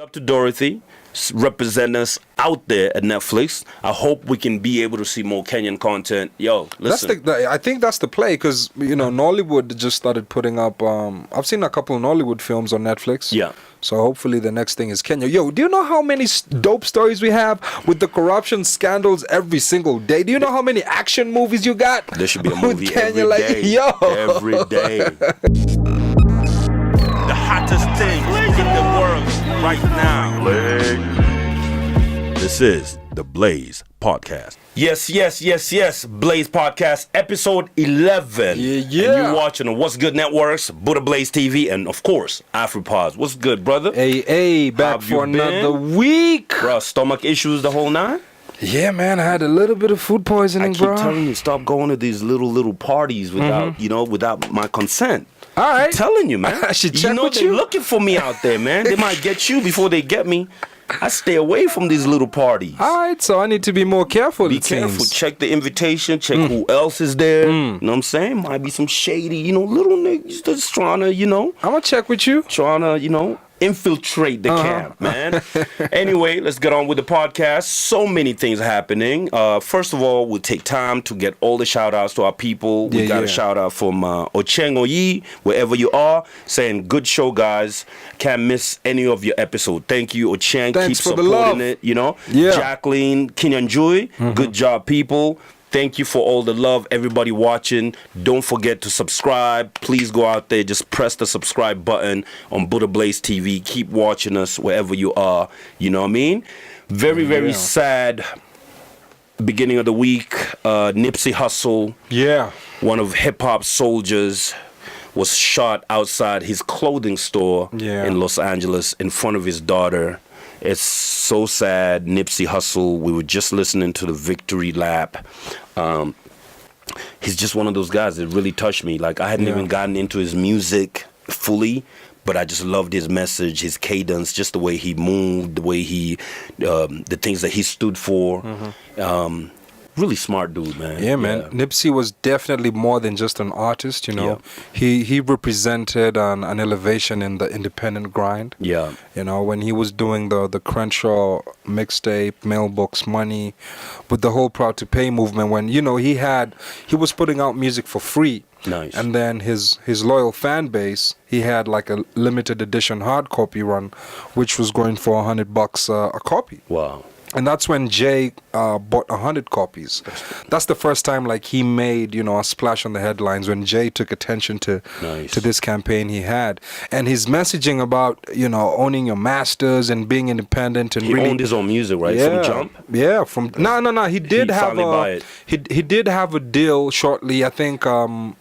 Up to Dorothy, represent us out there at Netflix. I hope we can be able to see more Kenyan content. Yo, listen. I think that's the play because, Nollywood just started putting up, I've seen a couple of Nollywood films on Netflix. Yeah. So hopefully the next thing is Kenya. Yo, do you know how many dope stories we have with the corruption scandals every single day? Do you know how many action movies you got? There should be a movie every day. Yo. Every day. The hottest thing in the world right now. This is the Blaze Podcast. Yes. Blaze Podcast, episode 11. Yeah. And you're watching on What's Good Networks, Buddha Blaze TV, and of course, AfriPods. What's good, brother? Hey, back for another week. Bro, stomach issues the whole nine? Yeah, man, I had a little bit of food poisoning, bro. I keep telling you, stop going to these little parties without, without my consent. All right. I'm telling you, man. I should check with they're looking for me out there, man. They might get you before they get me. I stay away from these little parties. All right, so I need to be more careful. Be careful. Check the invitation. Check who else is there. You know what I'm saying? Might be some shady, little niggas just trying to, I'm going to check with you. Trying to, infiltrate the camp, man. Anyway, let's get on with the podcast. So many things happening. First of all, we'll take time to get all the shout outs to our people. We got a shout out from Ocheng Oyi, wherever you are, saying good show, guys. Can't miss any of your episode. Thank you, Ocheng. Thanks Keep for supporting the love. it. Jacqueline Kinyanjui, good job, people. Thank you for all the love, everybody watching. Don't forget to subscribe. Please go out there, just press the subscribe button on Buddha Blaze TV. Keep watching us wherever you are. You know what I mean? Very sad beginning of the week. Nipsey Hussle, one of hip-hop soldiers, was shot outside his clothing store in Los Angeles in front of his daughter. It's so sad. Nipsey Hussle, we were just listening to the victory lap. He's just one of those guys that really touched me. Like, I hadn't even gotten into his music fully, but I just loved his message, his cadence, just the way he moved, the way he, the things that he stood for. Really smart dude, man. Yeah, man. Nipsey was definitely more than just an artist, He represented an elevation in the independent grind. Yeah. When he was doing the Crenshaw mixtape, Mailbox Money, with the whole Proud to Pay movement, when, he was putting out music for free. Nice. And then his loyal fan base, he had like a limited edition hard copy run, which was going for $100 a copy. Wow. And that's when Jay bought 100 copies. That's the first time like he made, a splash on the headlines when Jay took attention to this campaign he had. And his messaging about, owning your masters and being independent and he owned his own music, right? From Jump? Yeah, No. He did he did have a deal shortly, I think,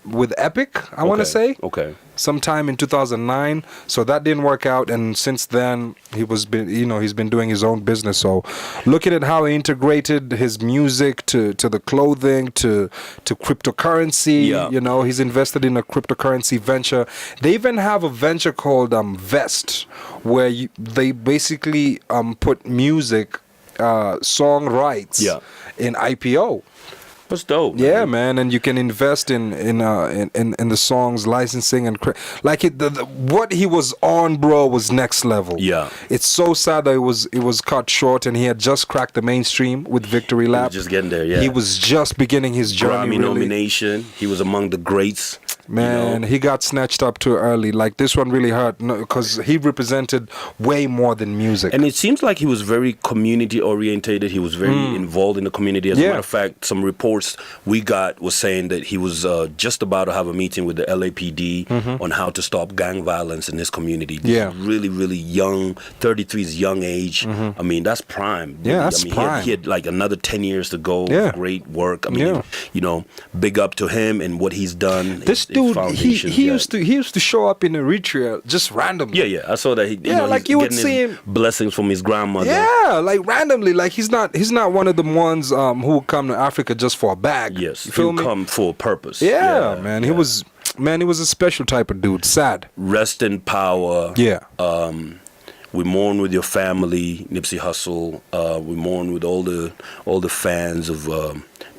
with Epic, I want to say. Okay. Sometime in 2009, so that didn't work out, and since then he's been doing his own business. So looking at how he integrated his music to the clothing to cryptocurrency, he's invested in a cryptocurrency venture. They even have a venture called Vest, where they basically put music song rights in IPO. That's dope. Yeah, man, and you can invest in the songs licensing and what he was on, bro, was next level. Yeah, it's so sad that it was cut short, and he had just cracked the mainstream with Victory Lap. He was just getting there. Yeah, he was just beginning his journey. Grammy nomination. He was among the greats. Man, he got snatched up too early. Like, this one really hurt because he represented way more than music. And it seems like he was very community orientated. He was very involved in the community. As a matter of fact, some reports we got was saying that he was just about to have a meeting with the LAPD on how to stop gang violence in this community. Really, really young. 33 is young age. I mean, that's prime. Yeah, that's prime. He had like another 10 years to go. Great work. I mean, big up to him and what he's done. This dude, he used to show up in Eritrea just randomly. Yeah. I saw that. Like you would see him blessings from his grandmother. Yeah, like randomly. Like he's not one of the ones who come to Africa just for a bag. Yes, you feel me? Come for a purpose. Yeah, man. He was a special type of dude. Sad. Rest in power. Yeah. We mourn with your family, Nipsey Hussle. We mourn with all the fans of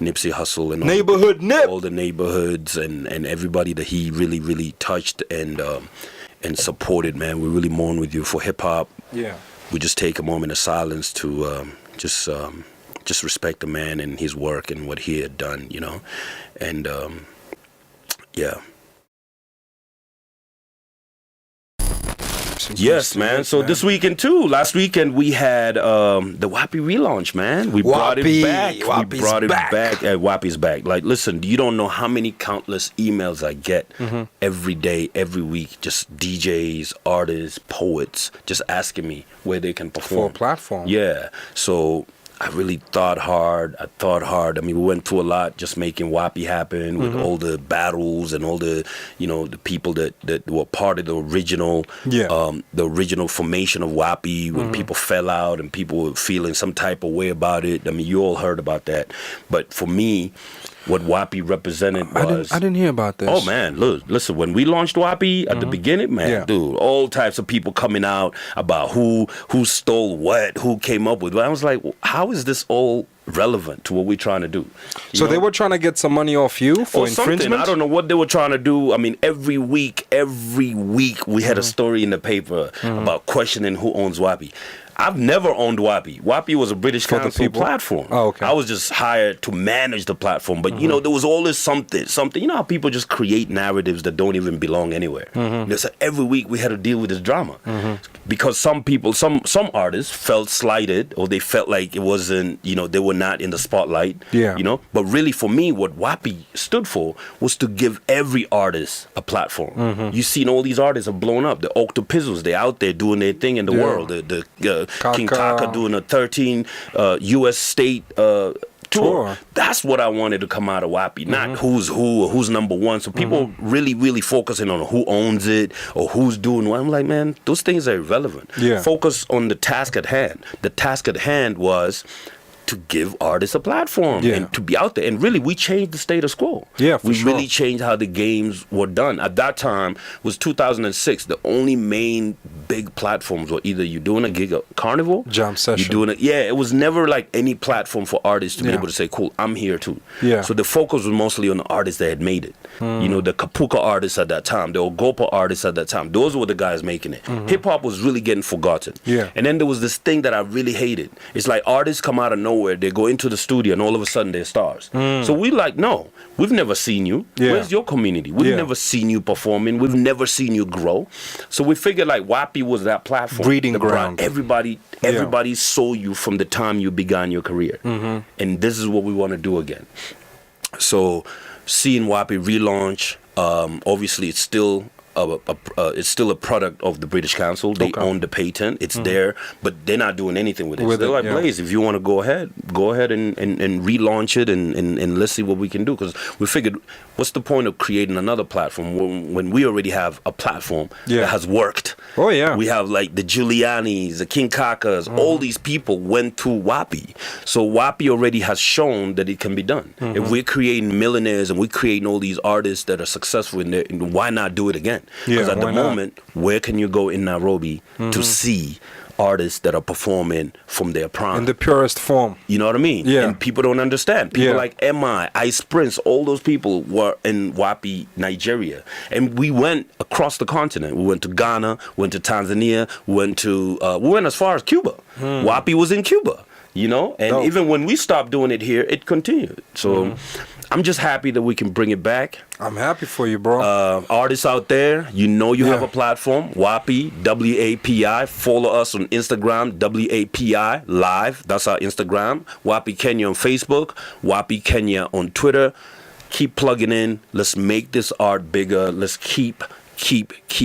Nipsey Hussle and Neighborhood Nip, all the neighborhoods and everybody that he really, really touched and supported. Man, we really mourn with you for hip hop. Yeah. we just take a moment of silence to just respect the man and his work and what he had done, you know, and yeah. Yes, man. So this weekend too. Last weekend we had the WAPI relaunch, man. We brought it back. We brought it back. WAPI's back. Like, listen, you don't know how many countless emails I get every day, every week. Just DJs, artists, poets, just asking me where they can perform. For a platform. Yeah. So I really thought hard. I mean, we went through a lot just making WAPI happen with all the battles and all the, you know, the people that were part of the original, the original formation of WAPI when people fell out and people were feeling some type of way about it. I mean, you all heard about that. But for me, what WAPI represented was... I didn't hear about this. Oh, man, look, listen, when we launched WAPI at the beginning, man, dude, all types of people coming out about who stole what, who came up with it. I was like, well, how is this all relevant to what we're trying to do? So they were trying to get some money off you for infringement? I don't know what they were trying to do. I mean, every week we had a story in the paper about questioning who owns WAPI. I've never owned WAPI. WAPI was a British Council platform. Oh, okay. I was just hired to manage the platform. But, you know, there was always something. You know how people just create narratives that don't even belong anywhere. So every week we had to deal with this drama. Because some people, some artists felt slighted, or they felt like it wasn't, you know, they were not in the spotlight. You know? But really for me, what WAPI stood for was to give every artist a platform. You've seen all these artists have blown up. The Octopizzles, they're out there doing their thing in the world. The King Kaka doing a 13 U.S. state tour. That's what I wanted to come out of WAPI, not who's who or who's number one. So people really focusing on who owns it or who's doing what. I'm like, man, those things are irrelevant. Focus on the task at hand. The task at hand was to give artists a platform and to be out there. And really, we changed the status quo. We really changed how the games were done. At that time, was 2006. The only main big platforms were either you're doing a gig at Carnival, jam session. You're doing it. It was never like any platform for artists to be able to say, cool, I'm here too. So the focus was mostly on the artists that had made it. You know, the Kapuka artists at that time, the Ogopa artists at that time. Those were the guys making it. Hip hop was really getting forgotten. And then there was this thing that I really hated. It's like artists come out of nowhere, they go into the studio, and all of a sudden they're stars. So we like, no, we've never seen you. Where's your community? We've never seen you performing. We've never seen you grow. So we figured like WAPI was that platform. Breeding ground. Everybody saw you from the time you began your career. And this is what we want to do again. So seeing WAPI relaunch, obviously it's still a product of the British Council. They own the patent. It's there, but they're not doing anything with it. So they're like, Blaze, if you want to go ahead and relaunch it and let's see what we can do. Because we figured, what's the point of creating another platform when we already have a platform that has worked? We have like the Giulianis, the King Kakas, all these people went through WAPI. So WAPI already has shown that it can be done. If we're creating millionaires and we're creating all these artists that are successful in there, why not do it again? Because at the moment, where can you go in Nairobi to see artists that are performing from their prime? In the purest form. You know what I mean? And people don't understand. People like M.I., Ice Prince, all those people were in WAPI, Nigeria. And we went across the continent. We went to Ghana, went to Tanzania, we went as far as Cuba. WAPI was in Cuba, you know? And even when we stopped doing it here, it continued. So I'm just happy that we can bring it back. I'm happy for you, bro. Artists out there, you know you have a platform. WAPI, WAPI. Follow us on Instagram, WAPI Live. That's our Instagram. WAPI Kenya on Facebook. WAPI Kenya on Twitter. Keep plugging in. Let's make this art bigger. Let's keep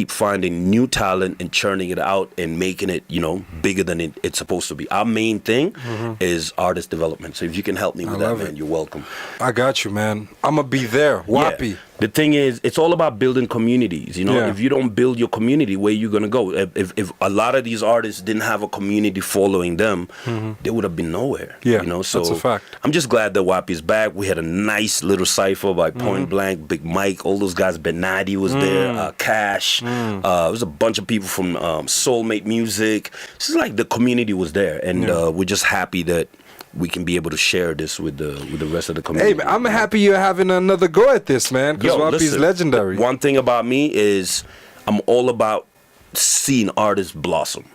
finding new talent and churning it out and making it, you know, bigger than it's supposed to be. Our main thing is artist development. So if you can help me with that, man, you're welcome. I got you, man. I'm gonna be there. WAPI. The thing is, it's all about building communities. You know, if you don't build your community, where you gonna go? If a lot of these artists didn't have a community following them, they would have been nowhere. You know, so that's a fact. I'm just glad that WAPI is back. We had a nice little cipher by Point Blank, Big Mike, all those guys. Benadi was there, Cash. There was a bunch of people from Soulmate Music. It's like the community was there, and we're just happy that we can be able to share this with the rest of the community. Hey, man, I'm happy you're having another go at this, man, because WAPI is legendary. One thing about me is I'm all about seeing artists blossom.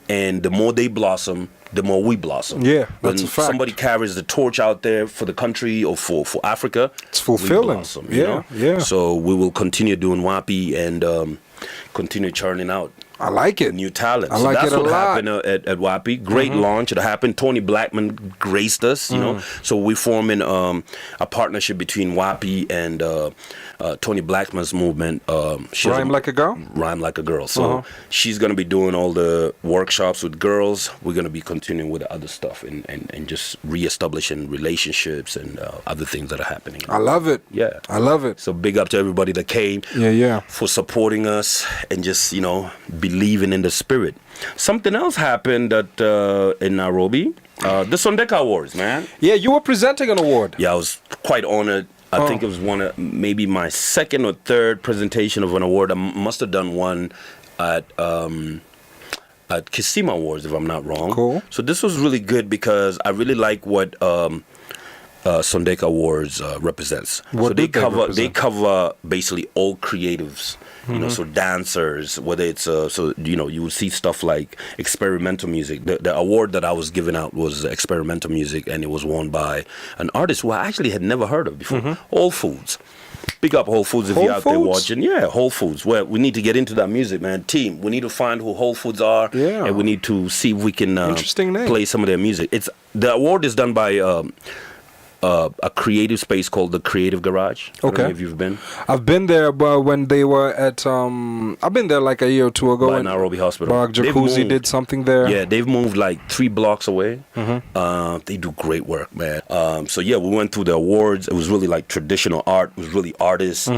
and the more they blossom, the more we blossom. Yeah, when that's a fact. somebody carries the torch out there for the country or for Africa, it's fulfilling. We blossom, you know? Yeah. So we will continue doing WAPI and continue churning out. I like it. New talent. I So like that's it a what lot. happened at WAPI. Great launch. It happened. Tony Blackman graced us, you know. So we're forming a partnership between WAPI and Tony Blackman's movement. Rhyme Like a Girl? Rhyme Like a Girl. So she's going to be doing all the workshops with girls. We're going to be continuing with the other stuff and just reestablishing relationships and other things that are happening. I love it. Yeah. I love it. So big up to everybody that came for supporting us and just, you know, believing in the spirit. Something else happened at in Nairobi. The Sondeka Awards, man. Yeah, you were presenting an award. Yeah, I was quite honored. I think it was one of maybe my second or third presentation of an award. I must have done one at Kisima Awards, if I'm not wrong. Cool. So this was really good because I really like what Sondeka Awards represents. What so do they represent? They cover basically all creatives. You know, so dancers, whether it's so you know, you will see stuff like experimental music. The award that I was giving out was experimental music, and it was won by an artist who I actually had never heard of before. Whole Foods. Big up Whole Foods if Whole you're out there Foods? watching. Yeah, Whole Foods. Well, we need to get into that music, man. Team, we need to find who Whole Foods are, and we need to see if we can Interesting name. play some of their music. The award is done by a creative space called the Creative Garage. I don't know if you've been. I've been there, but when they were at, I've been there like a year or two ago. By Nairobi Hospital. Barack Jacuzzi did something there. Yeah, they've moved like 3 blocks away. They do great work, man. So yeah, we went through the awards. It was really like traditional art. It was really artists.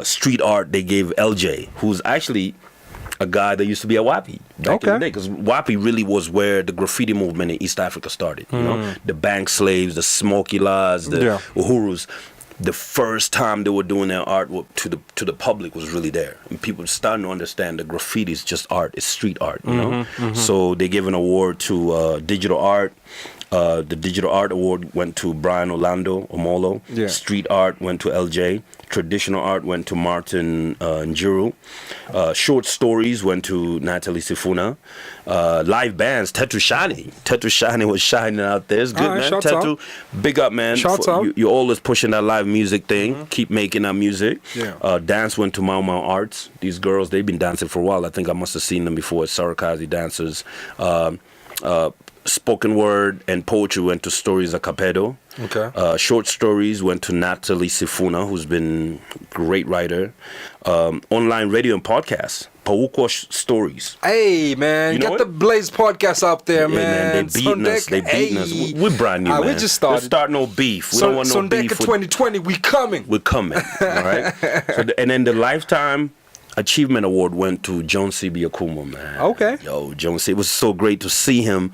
Street art, they gave LJ, who's actually a guy that used to be at WAPI back in the day, because WAPI really was where the graffiti movement in East Africa started. You know, the bank slaves, the Smoky Laws, the Uhurus. The first time they were doing their art to the public was really there, and people were starting to understand that graffiti is just art, it's street art. You know, so they gave an award to digital art. The Digital Art Award went to Brian Omolo. Street art went to LJ. Traditional art went to Martin Njuru. Short stories went to Natalie Tewa. Live bands, Tetu Shani was shining out there. It's good, man. Tetu, big up, man. You're always pushing that live music thing. Keep making that music. Dance went to Mau Mau Arts. These girls, they've been dancing for a while. I think I must have seen them before. Sarakazi dancers. Spoken word and poetry went to Stories of Capedo. Short stories went to Natalie Tewa, who's been a great writer. Online radio and podcasts, Pauko Stories. Hey, man, you get the Blaze podcast up there, man. They beating us. They beating us. We're brand new, man. We just started. Let's start no beef. We don't want no beef. Sondeka 2020, we coming. We're coming, all right? And then the Lifetime Achievement Award went to John C.B. Akumo, man. Yo, John C. It was so great to see him.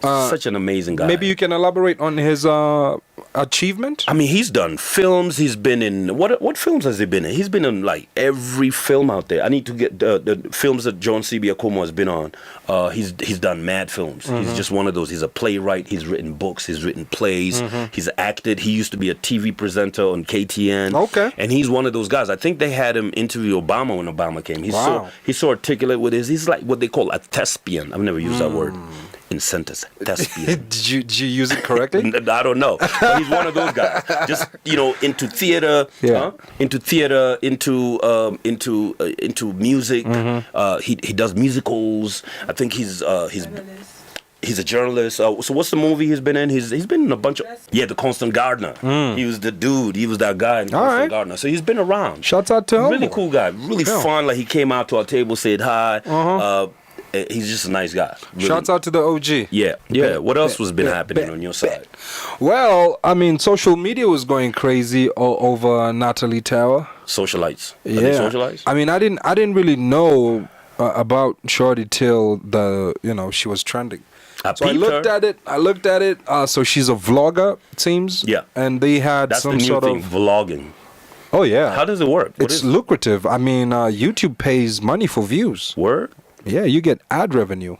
Such an amazing guy. Maybe you can elaborate on his achievement? I mean, he's done films. He's been in... What films has he been in? He's been in, like, every film out there. I need to get the films that John C.B. Akumo has been on. He's done mad films. He's just one of those. He's a playwright. He's written books. He's written plays. He's acted. He used to be a TV presenter on KTN. And he's one of those guys. I think they had him interview Obama when Obama came. He's so articulate with his... He's like what they call a thespian. I've never used that word in sentence. Thespian. Did you use it correctly? I don't know. But he's one of those guys. Just, you know, into theater, into music. He does musicals. I think he's a journalist. So what's the movie he's been in? He's been in a bunch of... Yeah, The Constant Gardener. He was the dude. He was that guy in Constant Gardener. So he's been around. Shouts out to him. Really cool guy. Really fun. Like, he came out to our table, said hi. He's just a nice guy. Really. Shouts out to the OG. Yeah. What else was been happening on your side? Well, I mean, social media was going crazy all over Natalie Tewa. Socialites. Are they socialites? I mean, I didn't really know about Shorty till she was trending. So I looked at it. So she's a vlogger, it seems. Yeah. And they had That's some the new sort thing, of vlogging. Oh yeah. How does it work? It's lucrative. I mean, YouTube pays money for views. Word? Yeah, you get ad revenue.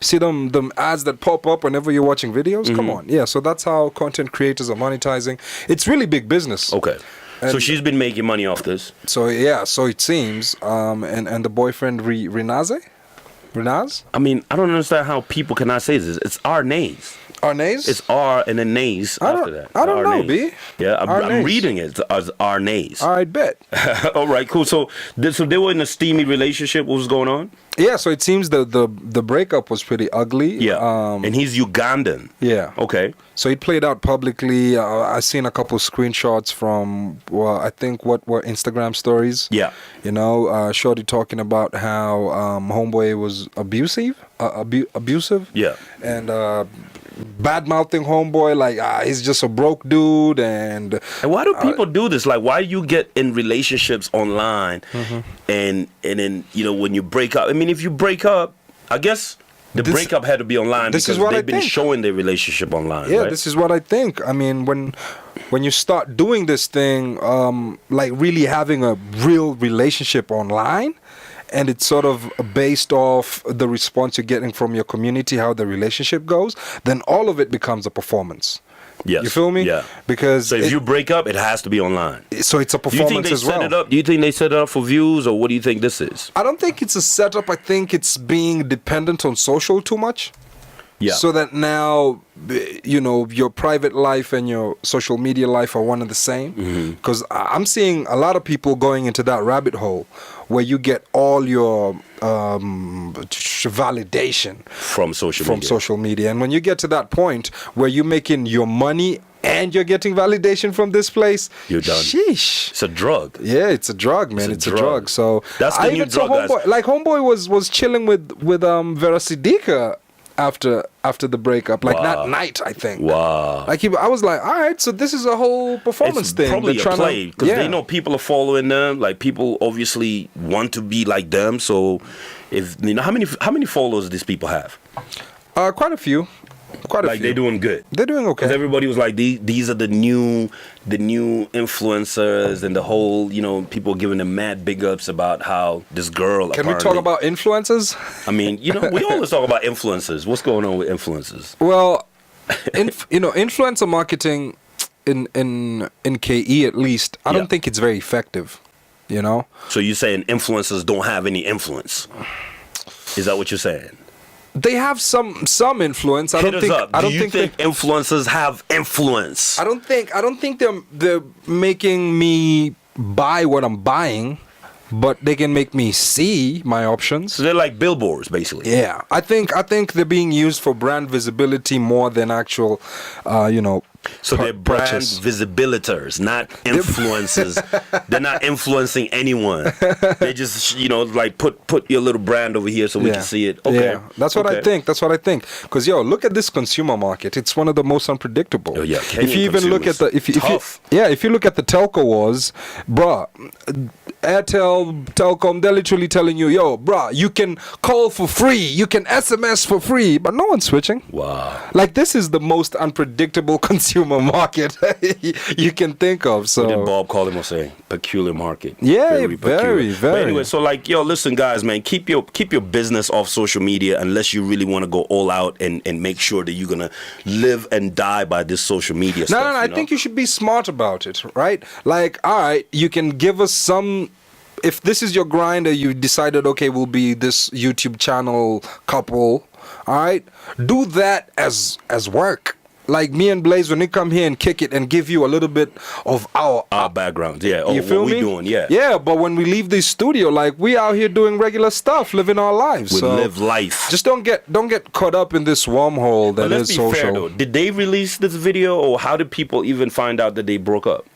See them ads that pop up whenever you're watching videos? Come on. Yeah, so that's how content creators are monetizing. It's really big business. Okay. So she's been making money off this. So yeah, so it seems. And the boyfriend Renaze? Renaz? I mean, I don't understand how people cannot say this. It's Arnays. Arnays? It's R and then nays after that. I don't know, B. Yeah, I'm reading it as Arnays. I bet. All right, cool. So they were in a steamy relationship. What was going on? Yeah, so it seems the breakup was pretty ugly. Yeah, and he's Ugandan. Yeah. Okay. So it played out publicly. I seen a couple screenshots from, well, I think what were Instagram stories. Yeah. You know, Shorty talking about how Homeboy was abusive. Yeah. And bad mouthing Homeboy, like he's just a broke dude. And why do people do this? Like, why you get in relationships online, and then when you break up? I mean, if you break up, I guess the breakup had to be online because they've been showing their relationship online. Yeah, right? This is what I think. I mean, when you start doing this thing, like really having a real relationship online, and it's sort of based off the response you're getting from your community, how the relationship goes, then all of it becomes a performance. Yes. You feel me? Yeah. Because so if you break up, it has to be online. So it's a performance as well. Do you think they set it up for views, or what do you think this is? I don't think it's a setup. I think it's being dependent on social too much. Yeah. So that now, your private life and your social media life are one and the same. Because I'm seeing a lot of people going into that rabbit hole where you get all your validation from social media. And when you get to that point where you're making your money and you're getting validation from this place, you're done. Sheesh. It's a drug. Yeah, it's a drug, man. It's a drug. So that's the new drug, Homeboy, guys. like Homeboy was chilling with Vera Siddiqa after the breakup, like that night, I think. Wow. Like I was like, all right, so this is a whole performance thing. It's probably a play because they know people are following them. Like people obviously want to be like them. So, if how many followers these people have? Quite a few. Like they're doing good. They're doing okay. Because everybody was like, these are the new influencers, and the whole, people giving them mad big ups about how this girl. Can we talk about influencers? I mean, we always talk about influencers. What's going on with influencers? Well, influencer marketing in KE at least, I don't think it's very effective. So you're saying influencers don't have any influence? Is that what you're saying? They have some influence. Do you think influencers have influence? I don't think they're making me buy what I'm buying, but they can make me see my options. So they're like billboards, basically. Yeah, I think they're being used for brand visibility more than actual, So they're brand visibilitors, not influencers. They're not influencing anyone. They just, like put your little brand over here so we can see it. Okay. Yeah, that's what I think. Because look at this consumer market. It's one of the most unpredictable. Oh yeah. If you even look at if you look at the telco wars, bruh, Airtel, Telcom, they're literally telling you, yo, bruh, you can call for free, you can SMS for free, but no one's switching. Wow. Like this is the most unpredictable consumer market you can think of. So what did Bob call him or say? Peculiar market. Yeah, very. But anyway, so like, listen, guys, man, keep your business off social media unless you really want to go all out and make sure that you're gonna live and die by this social media stuff. No, I think you should be smart about it, right? Like, all right, you can give us some. If this is your grind, you decided, okay, we'll be this YouTube channel couple, all right, do that as work. Like me and Blaze, when we come here and kick it and give you a little bit of our background, yeah. You feel what me? we doing, yeah. Yeah, but when we leave the studio, like we out here doing regular stuff, living our lives. We so live life. Just don't get caught up in this wormhole that is social. Let's be fair though. Did they release this video, or how did people even find out that they broke up?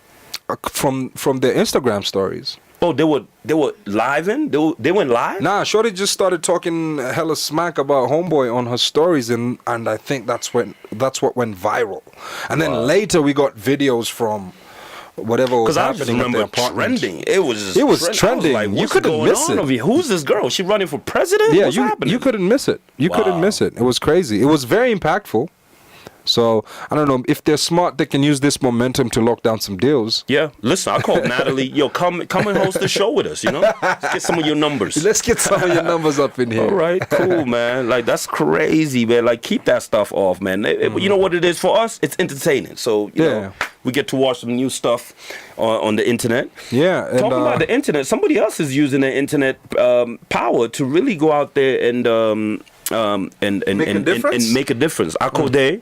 From their Instagram stories. Oh, they were live in? They went live? Nah, Shorty just started talking hella smack about Homeboy on her stories, and I think that's what went viral. And then later we got videos from whatever was happening at the apartment. Trending. It was trending. Like, you couldn't miss it. Who's this girl? She running for president? Yeah, What's happening? You couldn't miss it. You couldn't miss it. It was crazy. It was very impactful. So, I don't know, if they're smart, they can use this momentum to lock down some deals. Yeah, listen, I called Natalie, come and host the show with us, Let's get some of your numbers. Let's get some of your numbers up in here. All right, cool, man. Like, that's crazy, man. Like, keep that stuff off, man. You know what it is for us? It's entertaining. So, you know, we get to watch some new stuff on the internet. Yeah. And, talking about the internet, somebody else is using the internet power to really go out there and make a difference. Akode,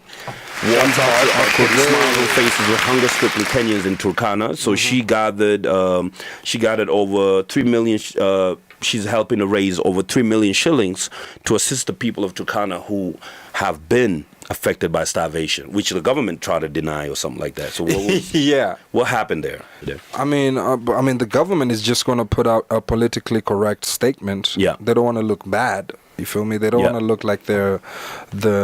one smiling faces with hunger-stricken Kenyans in Turkana. So she gathered over 3 million. She's helping to raise over 3 million shillings to assist the people of Turkana who have been affected by starvation, which the government tried to deny or something like that. So what happened there? I mean, the government is just going to put out a politically correct statement. Yeah, they don't want to look bad. You feel me? They don't want to look like they're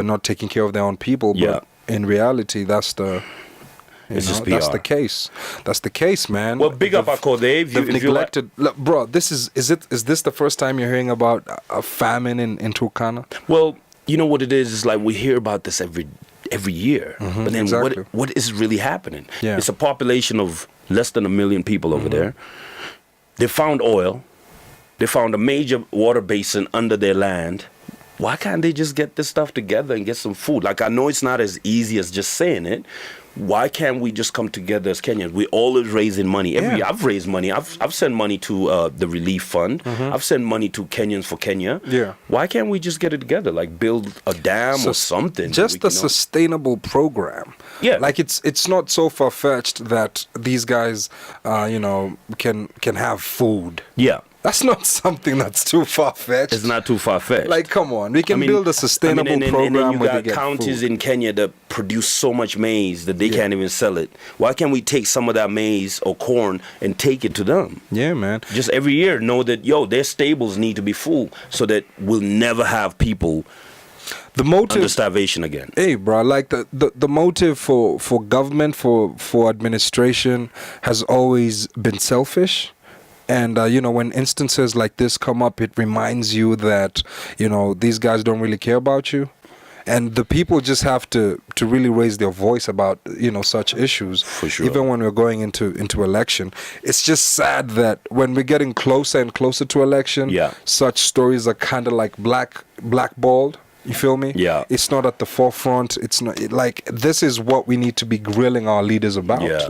not taking care of their own people. But in reality, that's the that's the case. That's the case, man. Well, big up Akode. They've neglected. Look, bro, is this the first time you're hearing about a famine in Turkana? Well, you know what it is? It's like we hear about this every year, but then what is really happening? Yeah. It's a population of less than 1 million people over there. They found oil. They found a major water basin under their land. Why can't they just get this stuff together and get some food? Like, I know it's not as easy as just saying it. Why can't we just come together as Kenyans? We're always raising money. Every year I've raised money. I've sent money to the relief fund. I've sent money to Kenyans for Kenya. Yeah. Why can't we just get it together? Like build a dam or something. Just a sustainable program. Yeah. Like it's not so far-fetched that these guys, can have food. Yeah. That's not something that's too far-fetched. It's not too far-fetched. Like, come on. We can build a sustainable program and you where got they get counties food. in Kenya that produce so much maize that they can't even sell it. Why can't we take some of that maize or corn and take it to them? Yeah, man. Just every year know that, their stables need to be full so that we'll never have people under starvation again. Hey, bro, like the motive for government, for administration has always been selfish. And, when instances like this come up, it reminds you that, these guys don't really care about you. And the people just have to really raise their voice about, such issues. For sure. Even when we're going into election. It's just sad that when we're getting closer and closer to election, such stories are kind of like blackballed. You feel me? Yeah. It's not at the forefront. It's not this is what we need to be grilling our leaders about. Yeah.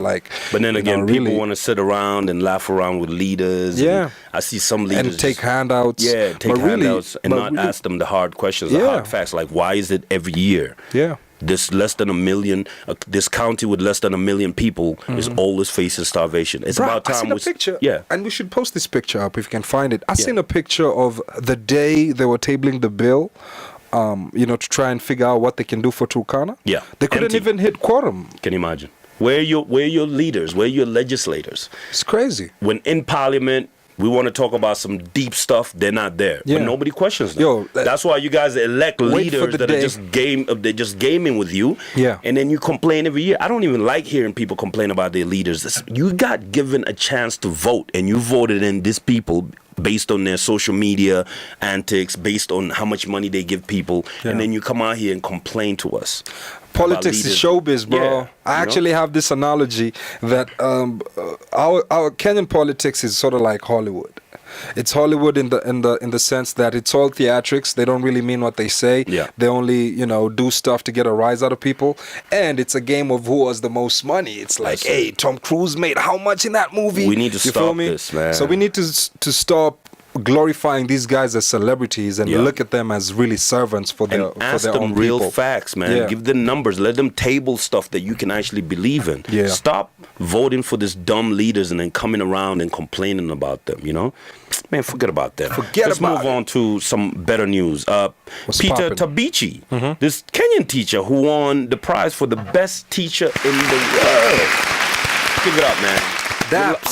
But then again, people want to sit around and laugh around with leaders. Yeah. I see some leaders and take handouts. Yeah, take handouts and not ask them the hard questions, the hard facts. Like, why is it every year? Yeah. This less than 1 million, this county with less than 1 million people is always facing starvation. It's about time. I seen a picture. Yeah. And we should post this picture up if you can find it. I seen a picture of the day they were tabling the bill. To try and figure out what they can do for Turkana. Yeah. They couldn't even hit quorum. Can you imagine? Where are your leaders? Where are your legislators? It's crazy. When in parliament, we want to talk about some deep stuff, they're not there. Yeah. But nobody questions them. That's why you guys elect leaders that are just gaming with you. Yeah. And then you complain every year. I don't even like hearing people complain about their leaders. You got given a chance to vote, and you voted in these people based on their social media antics, based on how much money they give people, and then you come out here and complain to us. Politics is showbiz, bro. Yeah, I actually have this analogy that our Kenyan politics is sort of like Hollywood. It's Hollywood in the sense that it's all theatrics. They don't really mean what they say. Yeah. They only do stuff to get a rise out of people, and it's a game of who has the most money. It's like, hey, Tom Cruise made how much in that movie? We need to stop this, man. So we need to stop glorifying these guys as celebrities and look at them as really servants for their own real people. Facts, man. Yeah. Give them numbers. Let them table stuff that you can actually believe in. Yeah. Stop voting for these dumb leaders and then coming around and complaining about them, Man, forget about that. Let's move on to some better news. Peter Tabichi, this Kenyan teacher who won the prize for the best teacher in the world. Give it up, man.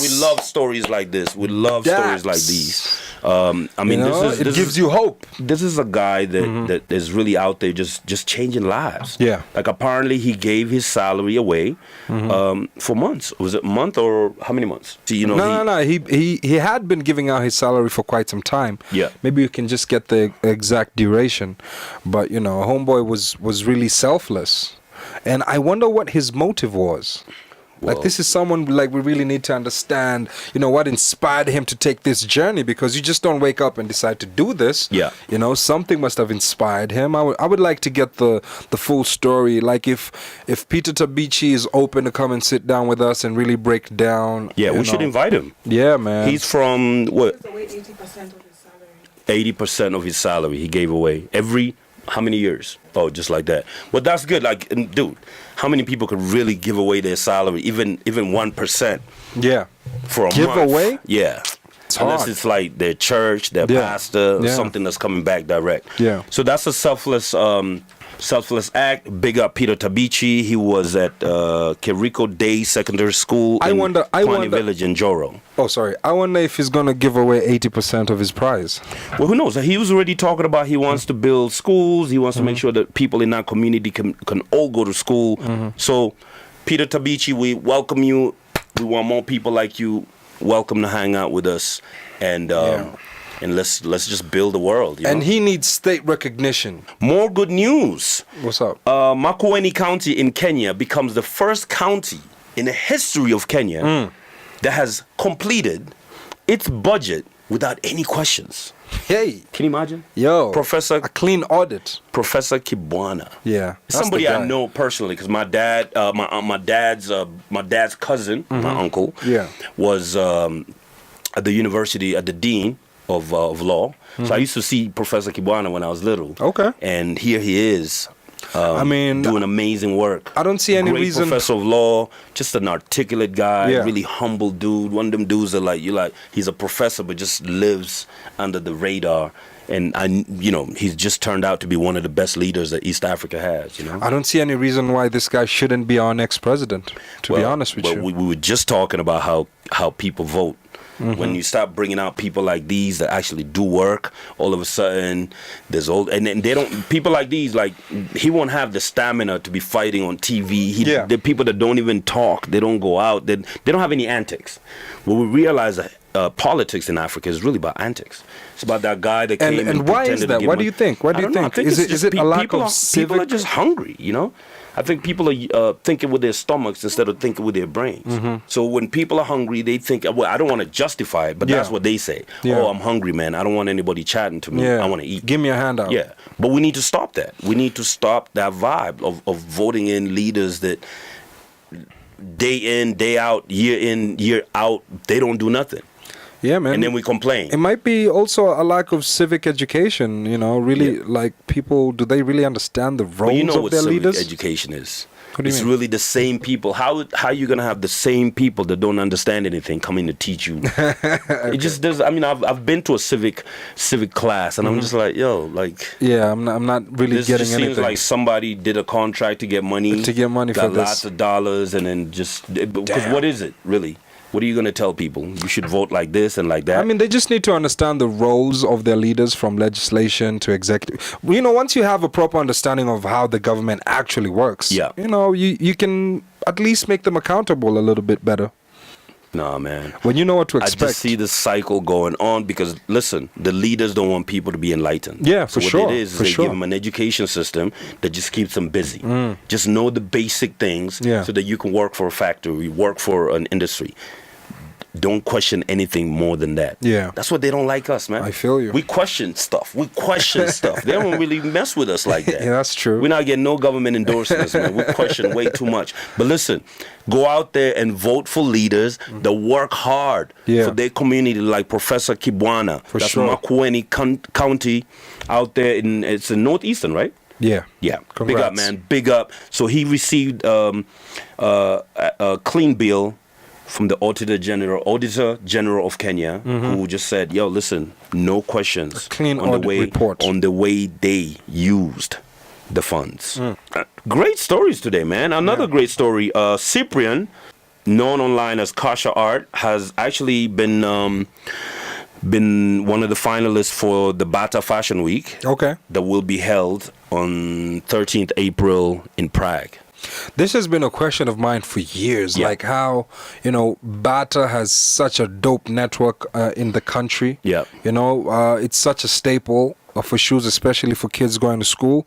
We love stories like this. We love stories like these. This gives you hope. This is a guy that is really out there just changing lives. Yeah. Like apparently he gave his salary away for months. Was it a month or how many months? See, No. He had been giving out his salary for quite some time. Yeah. Maybe you can just get the exact duration. But homeboy was really selfless. And I wonder what his motive was. Like, this is someone, like, we really need to understand, you know, what inspired him to take this journey, because you just don't wake up and decide to do this. Yeah. You know, something must have inspired him. I would like to get the full story. Like, if Peter Tabichi is open to come and sit down with us and really break down. Yeah, we should invite him. Yeah, man. He's from, what? He gives away 80% of his salary. 80% of his salary he gave away every how many years? Oh, just like that. But that's good. Like, dude, how many people could really give away their salary, even 1%? Yeah. For a give month? Away? Yeah. Unless hard. it's like their church, their pastor, something that's coming back direct. Yeah. So that's a selfless act. Big up Peter Tabichi. He was at Keriko Day Secondary School in Kwani Village in Joro. Oh, sorry. I wonder if he's going to give away 80% of his prize. Well, who knows? He was already talking about he wants to build schools. He wants to make sure that people in that community can all go to school. So, Peter Tabichi, we welcome you. We want more people like you. Welcome to hang out with us. And let's just build the world. You know? And he needs state recognition. More good news. What's up? Makueni County in Kenya becomes the first county in the history of Kenya that has completed its budget without any questions. Hey. Can you imagine? Yo. Professor. A clean audit. Professor Kibwana. Yeah. Somebody I know personally, because my dad, my dad's cousin, my uncle, was at the university, at the dean of law. So I used to see Professor Kibwana when I was little. Okay. And here he is. Doing amazing work. I don't see any reason. Professor of law, just an articulate guy, really humble dude. One of them dudes that he's a professor but just lives under the radar. And he's just turned out to be one of the best leaders that East Africa has. You know, I don't see any reason why this guy shouldn't be our next president. To be honest with you, we were just talking about how people vote. When you start bringing out people like these that actually do work, all of a sudden there's and they don't. People like these, like, he won't have the stamina to be fighting on TV. The people that don't even talk, they don't go out, they don't have any antics. Well, we realize that politics in Africa is really about antics. It's about that guy that came and why is that? What do you think? What do you think? Is it a lack of civic? People are just hungry, you know. I think people are thinking with their stomachs instead of thinking with their brains. So when people are hungry, they think, well, I don't want to justify it, but that's what they say. Oh, I'm hungry, man. I don't want anybody chatting to me. I want to eat. Give me a handout. Yeah. But we need to stop that. We need to stop that vibe of voting in leaders that day in, day out, year out, they don't do nothing. Yeah, man. And then we complain. It might be also a lack of civic education, you know, really, like, people, do they really understand the roles of their leaders? Civic education is? What do you it's mean? really the same people. How are you going to have the same people that don't understand anything coming to teach you? It just does. I mean, I've been to a civic class, and I'm just like, yo, like... Yeah, I'm not really getting anything. It seems like somebody did a contract to get money. Got lots of dollars, and then just... Because what is it, really? What are you going to tell people? You should vote like this and like that? I mean, they just need to understand the roles of their leaders, from legislation to executive. You know, once you have a proper understanding of how the government actually works, you know, you can at least make them accountable a little bit better. Nah, man. When you know what to expect. I just see this cycle going on because, listen, the leaders don't want people to be enlightened. Yeah, for sure. What it is they give them an education system that just keeps them busy. Just know the basic things so that you can work for a factory, work for an industry. Don't question anything more than that. Yeah. That's what they don't like us, man. I feel you. We question stuff. They don't really mess with us like that. Yeah, that's true. We're not getting no government endorsements, man. We question way too much. But listen, go out there and vote for leaders that work hard for their community, like Professor Kibwana. That's Makueni County out there. It's in Northeastern, right? Yeah. Yeah. Congrats. Big up, man. Big up. So he received a clean bill from the Auditor General of Kenya, who just said, yo, listen, no questions on the way they used the funds. Great stories today, man. Another great story. Cyprian, known online as Kasha Art, has actually been one of the finalists for the Bata Fashion Week. Okay. That will be held on 13th April in Prague. This has been a question of mine for years, like how, you know, Bata has such a dope network in the country. Yeah. You know, it's such a staple. for shoes, especially for kids going to school,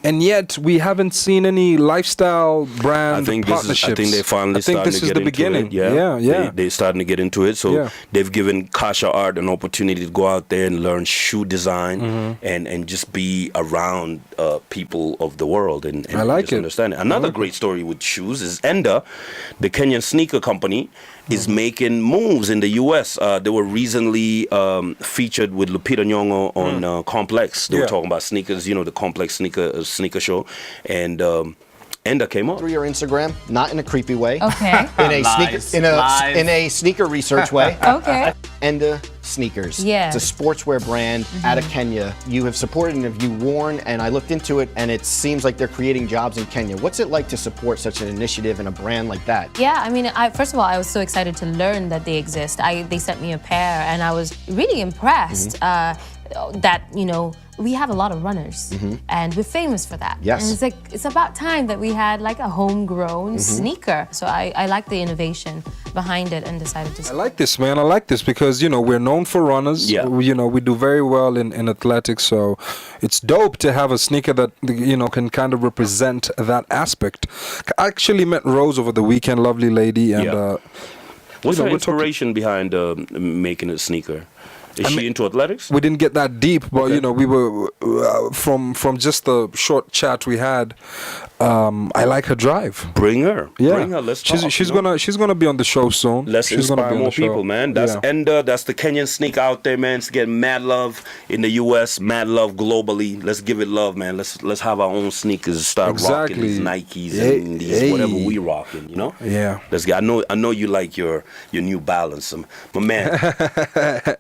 and yet we haven't seen any lifestyle brand partnerships. I think they finally starting to get into beginning. it. Yeah. They're starting to get into it. So they've given Kasha Art an opportunity to go out there and learn shoe design and just be around people of the world and I like just it. understand it. Another great story with shoes is Enda, the Kenyan sneaker company, is making moves in the U.S. They were recently featured with Lupita Nyong'o on Complex. They were talking about sneakers, the Complex sneaker show, and Enda came up through your Instagram, not in a creepy way. Okay. In a sneaker research way. Okay. Enda Sneakers. Yeah. It's a sportswear brand out of Kenya. You have supported and have you worn, and I looked into it, and it seems like they're creating jobs in Kenya. What's it like to support such an initiative and a brand like that? Yeah, I mean, first of all, I was so excited to learn that they exist. They sent me a pair, and I was really impressed that, we have a lot of runners, and we're famous for that. Yes. And it's about time that we had like a homegrown sneaker. So I like the innovation behind it and decided to. I like this, man. I like this because, we're known for runners. Yeah. We do very well in athletics. So it's dope to have a sneaker that, can kind of represent that aspect. I actually met Rose over the weekend, lovely lady. And what's her inspiration behind making a sneaker? Is she into athletics? We didn't get that deep, but we were from just the short chat we had. I like her drive. Bring her. Yeah. Bring her. Let's talk. She's gonna be on the show soon. Let's inspire more people, man. That's Enda. That's the Kenyan sneaker out there, man. It's getting mad love in the U.S., mad love globally. Let's give it love, man. Let's have our own sneakers. Start rocking these Nikes and these whatever we rocking. Yeah. Let's get. I know you like your New Balance, my man.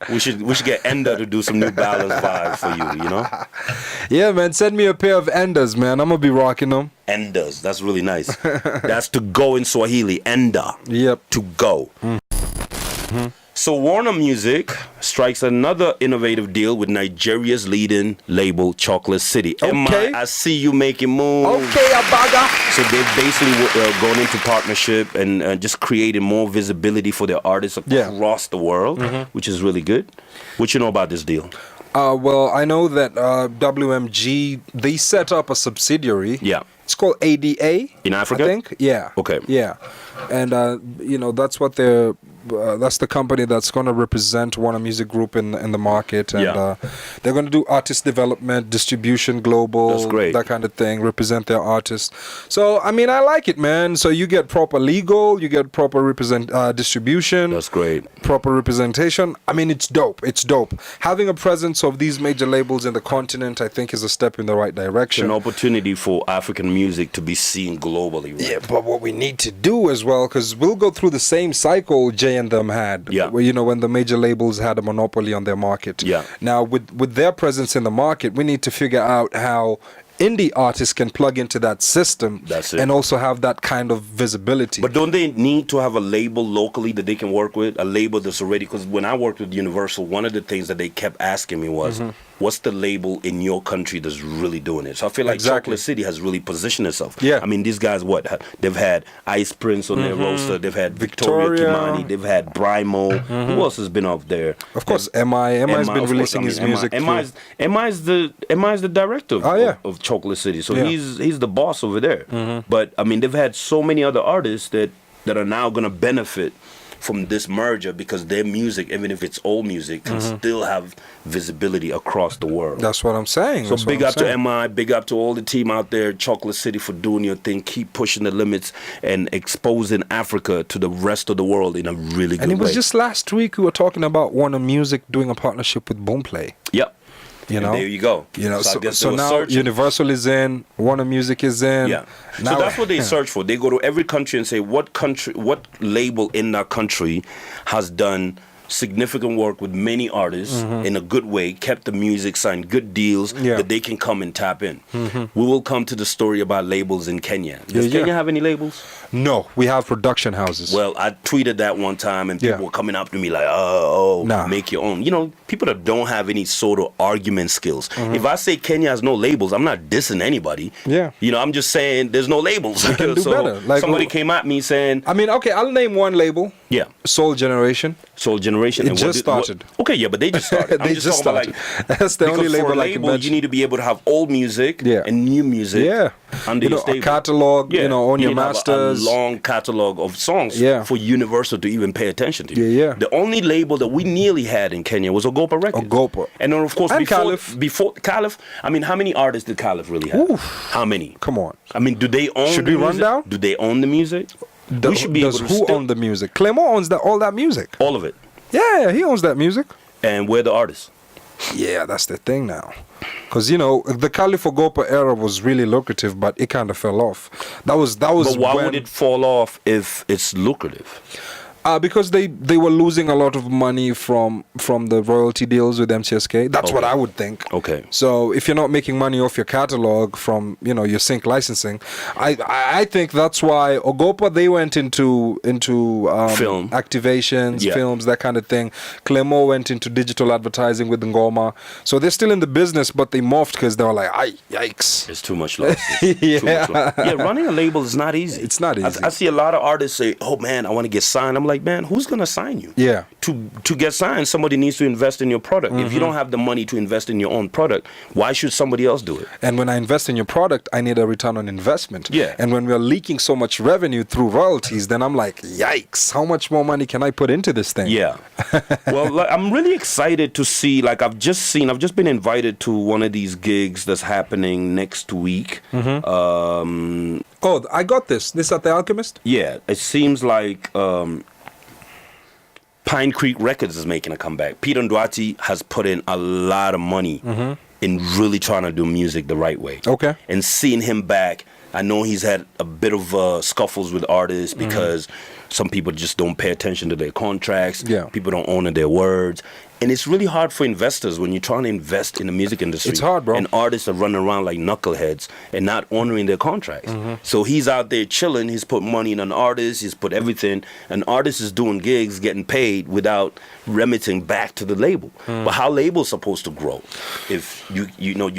we should get Enda to do some New Balance vibes for you. Yeah, man. Send me a pair of Endas, man. I'm gonna be rocking them. Endas. That's really nice. That's to go in Swahili. Enda. Yep. To go. So Warner Music strikes another innovative deal with Nigeria's leading label, Chocolate City. Okay. I see you making moves. Okay, Abaga. So they've basically gone into partnership and just creating more visibility for their artists across the world, which is really good. What you know about this deal? Well, I know that WMG, they set up a subsidiary. Yeah. It's called ADA. In Africa? I think. Yeah. Okay. Yeah. And, that's what that's the company that's going to represent Warner Music Group in the market. And they're going to do artist development, distribution, global, that's great. That kind of thing, represent their artists. So, I mean, I like it, man. So you get proper legal, you get proper distribution. That's great. Proper representation. I mean, it's dope. It's dope. Having a presence of these major labels in the continent, I think, is a step in the right direction. It's an opportunity for African music to be seen globally. Right? Yeah, but what we need to do as well, because we'll go through the same cycle Jay and them had. Yeah. Where, when the major labels had a monopoly on their market. Yeah. Now, with their presence in the market, we need to figure out how indie artists can plug into that system. That's it. And also have that kind of visibility. But don't they need to have a label locally that they can work with? A label that's already... Because when I worked with Universal, one of the things that they kept asking me was, what's the label in your country that's really doing it? So I feel like Chocolate City has really positioned itself. Yeah. I mean, these guys, they've had Ice Prince on their roster. They've had Victoria Kimani. They've had Brymo. Who else has been up there? Of course, MI's been releasing his music. MI's the director of Chocolate City. So he's the boss over there. But, I mean, they've had so many other artists that are now going to benefit from this merger because their music, even if it's old music, can still have visibility across the world. That's what I'm saying. So big up to MI, big up to all the team out there, Chocolate City, for doing your thing. Keep pushing the limits and exposing Africa to the rest of the world in a really good way. And it was just last week we were talking about Warner Music doing a partnership with Boomplay. Yep. And there you go. So now Universal is in, Warner Music is in. Yeah. So that's what they search for. They go to every country and say what label in that country has done significant work with many artists in a good way, kept the music, signed good deals that they can come and tap in. We will come to the story about labels in Kenya. Does Kenya have any labels? No, we have production houses. Well, I tweeted that one time and people were coming up to me like, make your own. People that don't have any sort of argument skills. If I say Kenya has no labels, I'm not dissing anybody. Yeah. I'm just saying there's no labels. We can do better. Somebody came at me saying... I mean, okay, I'll name one label. Yeah. Soul Generation. Soul Generation. generation. It just started. Okay, yeah, but they just started. They I'm just talking about, started. That's the only because for label a I can label, mention. you need to be able to have old music Yeah. and new music. Yeah. Under You your know, a stable. catalog, you know, on You your need to have masters. a long catalog of songs Yeah. for Universal to even pay attention to. Yeah, yeah. The only label that we nearly had in Kenya was Ogopa Records. Ogopa. And then, of course, And before Caliph, I mean, how many artists did Caliph really have? Oof. How many? Come on. I mean, do they own Should the we run music? down? Do they own the music? We should be able Does to who still- own the music? Clément owns all that music. all of it. Yeah, he owns that music. And we're the artists. Yeah, that's the thing now. Because, you know, the Caliph Ogopa era was really lucrative, but it kind of fell off. That was But why when, would it fall off if it's lucrative? because they were losing a lot of money from the royalty deals with MCSK. That's what Okay. I would think. Okay. So if you're not making money off your catalog from, you know, your sync licensing, I think that's why Ogopa, they went into Film. activations, Yeah. films, that kind of thing. Clément went into digital advertising with Ngoma. So they're still in the business, but they morphed because they were like, ay, yikes. It's too much loss. Yeah. Too much loss. Yeah, running a label is not easy. It's not easy. I see a lot of artists say, "Oh man, I want to get signed." I'm like, man, who's gonna sign you? Yeah. To get signed, somebody needs to invest in your product. If you don't have the money to invest in your own product, why should somebody else do it? And when I invest in your product, I need a return on investment. Yeah. And when we're leaking so much revenue through royalties, then I'm like, yikes, how much more money can I put into this thing? Yeah. Well, like, I'm really excited to see, like, I've just been invited to one of these gigs that's happening next week. Oh, I got this. This at the Alchemist? Yeah, it seems like Pine Creek Records is making a comeback. Peter Ndwati has put in a lot of money in really trying to do music the right way. Okay. And seeing him back, I know he's had a bit of scuffles with artists because some people just don't pay attention to their contracts. Yeah. People don't honor their words. And it's really hard for investors when you're trying to invest in the music industry. It's hard, bro. And artists are running around like knuckleheads and not honoring their contracts. So he's out there chilling. He's put money in an artist. He's put everything. An artist is doing gigs, getting paid without remitting back to the label. But how labels supposed to grow if you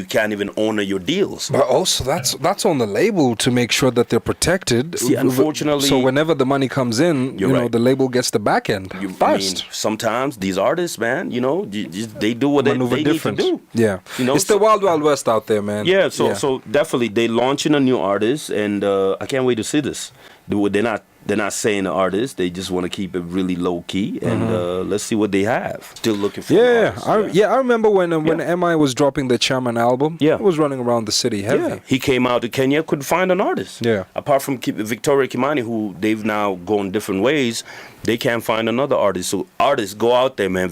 can't even honor your deals? But also, that's on the label to make sure that they're protected. See, unfortunately- So whenever the money comes in, You're you know, right. the label gets the back end I mean, first. sometimes these artists, man, they do what they Maneuver need different. to do. Yeah. It's the wild, wild west out there, man. Yeah, so definitely they launching a new artist, and I can't wait to see this. They're not saying the artist; they just want to keep it really low key, and let's see what they have. Still looking for an artist. I remember when MI was dropping the Chairman album. Yeah. It was running around the city heavy. Yeah. He came out to Kenya, couldn't find an artist. Yeah. Apart from Victoria Kimani, who they've now gone different ways, they can't find another artist. So artists, go out there, man.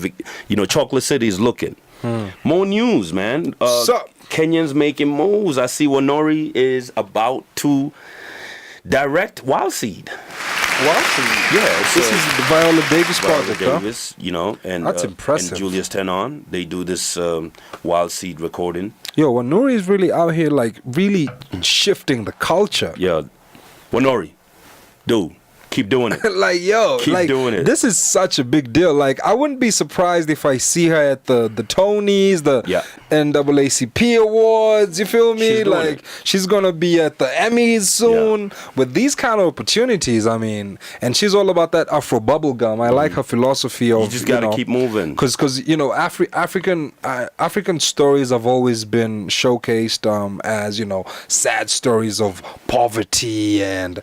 Chocolate City is looking. More news, man. Kenyans making moves. I see Wanori is about to direct Wild Seed. Wild Seed? Yeah. This is the Viola Davis Viola project, Davis, and That's impressive. And Julius Tenon, they do this Wild Seed recording. Yo, Wanori is really out here, like, really shifting the culture. Yeah, Wanori, dude, keep doing it. Like, yo, Keep like, doing it. this is such a big deal. Like, I wouldn't be surprised if I see her at the Tonys, the Yeah. NAACP Awards, you feel me? She's doing Like, it. she's gonna be at the Emmys soon. With these kind of opportunities, I mean, and she's all about that Afro bubblegum. I like her philosophy of, You just gotta keep moving. Because African stories have always been showcased as, sad stories of poverty and,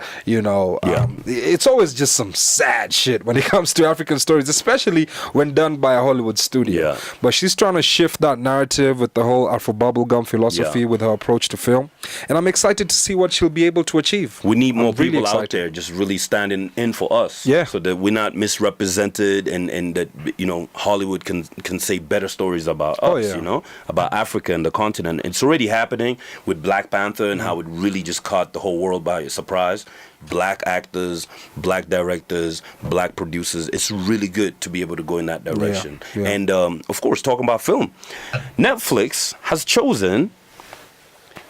it's always just some sad shit when it comes to African stories, especially when done by a Hollywood studio. Yeah. But she's trying to shift that narrative with the whole Afro bubblegum philosophy with her approach to film. And I'm excited to see what she'll be able to achieve. We need more I'm really people out excited. there just really standing in for us. Yeah. So that we're not misrepresented and that, Hollywood can say better stories about Oh, us, yeah. about Africa and the continent. It's already happening with Black Panther and how it really just caught the whole world by surprise. Black actors, black directors, black producers. It's really good to be able to go in that direction. Yeah. And, of course, talking about film, Netflix has chosen